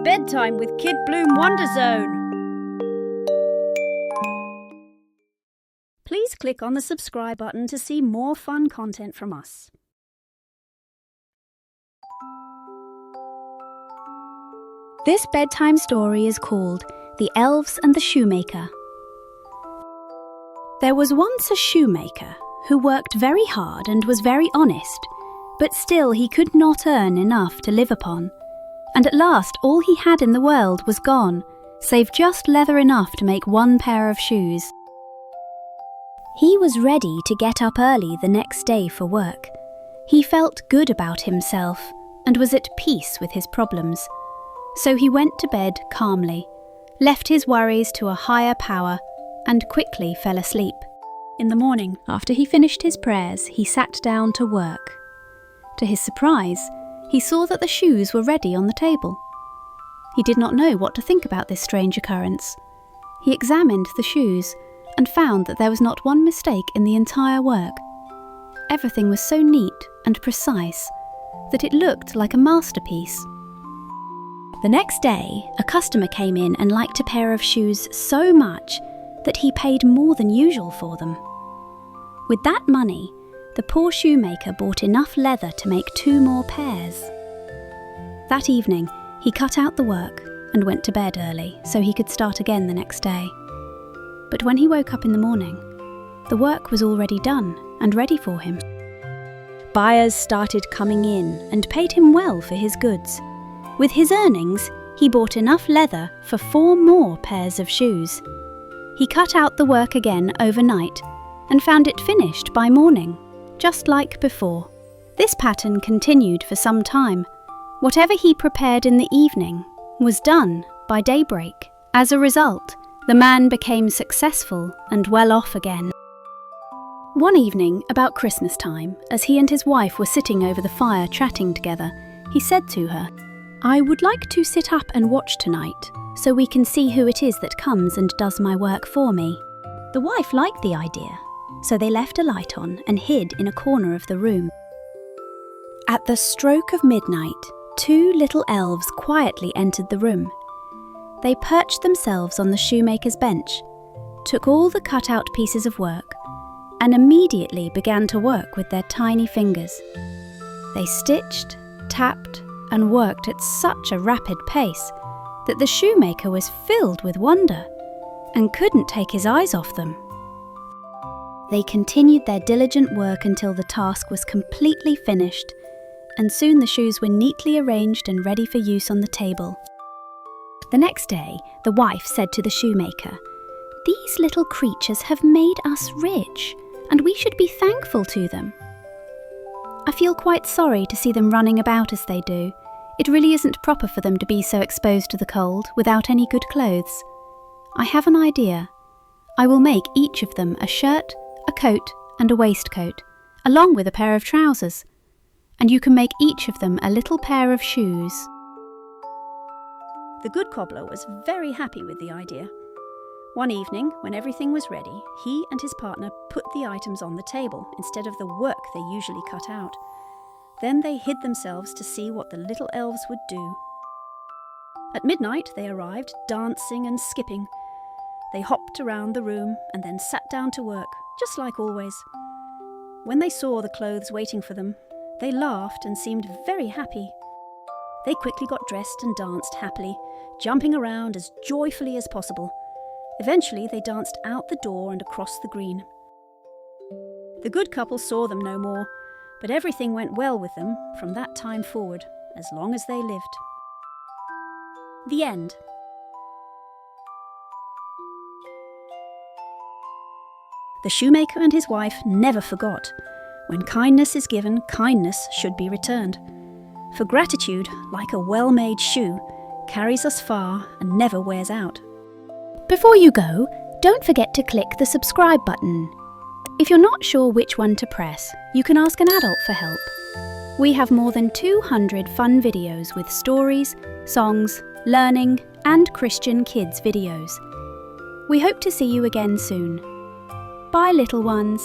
bedtime with KidBloom WonderZone. Please click on the subscribe button to see more fun content from us. This bedtime story is called The Elves and the Shoemaker. There was once a shoemaker who worked very hard and was very honest, but still he could not earn enough to live upon. And at last all he had in the world was gone, save just leather enough to make one pair of shoes. He was ready to get up early the next day for work. He felt good about himself and was at peace with his problems. So he went to bed calmly, left his worries to a higher power, and quickly fell asleep. In the morning, after he finished his prayers, he sat down to work. To his surprise, he saw that the shoes were ready on the table. He did not know what to think about this strange occurrence. He examined the shoes and found that there was not one mistake in the entire work. Everything was so neat and precise that it looked like a masterpiece. The next day, a customer came in and liked a pair of shoes so much that he paid more than usual for them. With that money, the poor shoemaker bought enough leather to make 2 more pairs. That evening, he cut out the work and went to bed early so he could start again the next day. But when he woke up in the morning, the work was already done and ready for him. Buyers started coming in and paid him well for his goods. With his earnings, he bought enough leather for 4 more pairs of shoes. He cut out the work again overnight and found it finished by morning, just like before. This pattern continued for some time. Whatever he prepared in the evening was done by daybreak. As a result, the man became successful and well off again. One evening, about Christmas time, as he and his wife were sitting over the fire chatting together, he said to her, "I would like to sit up and watch tonight, so we can see who it is that comes and does my work for me." The wife liked the idea, so they left a light on and hid in a corner of the room. At the stroke of midnight, 2 little elves quietly entered the room. They perched themselves on the shoemaker's bench, took all the cut-out pieces of work, and immediately began to work with their tiny fingers. They stitched, tapped, and worked at such a rapid pace that the shoemaker was filled with wonder and couldn't take his eyes off them. They continued their diligent work until the task was completely finished, and soon the shoes were neatly arranged and ready for use on the table. The next day, the wife said to the shoemaker, "These little creatures have made us rich, and we should be thankful to them. I feel quite sorry to see them running about as they do. It really isn't proper for them to be so exposed to the cold without any good clothes. I have an idea. I will make each of them a shirt, a coat, and a waistcoat, along with a pair of trousers, and you can make each of them a little pair of shoes." The good cobbler was very happy with the idea. One evening, when everything was ready, he and his partner put the items on the table instead of the work they usually cut out. Then they hid themselves to see what the little elves would do. At midnight, they arrived, dancing and skipping. They hopped around the room and then sat down to work, just like always. When they saw the clothes waiting for them, they laughed and seemed very happy. They quickly got dressed and danced happily, jumping around as joyfully as possible. Eventually, they danced out the door and across the green. The good couple saw them no more, but everything went well with them from that time forward, as long as they lived. The end. The shoemaker and his wife never forgot. When kindness is given, kindness should be returned. For gratitude, like a well-made shoe, carries us far and never wears out. Before you go, don't forget to click the subscribe button. If you're not sure which one to press, you can ask an adult for help. We have more than 200 fun videos with stories, songs, learning, and Christian kids videos. We hope to see you again soon. Bye, little ones.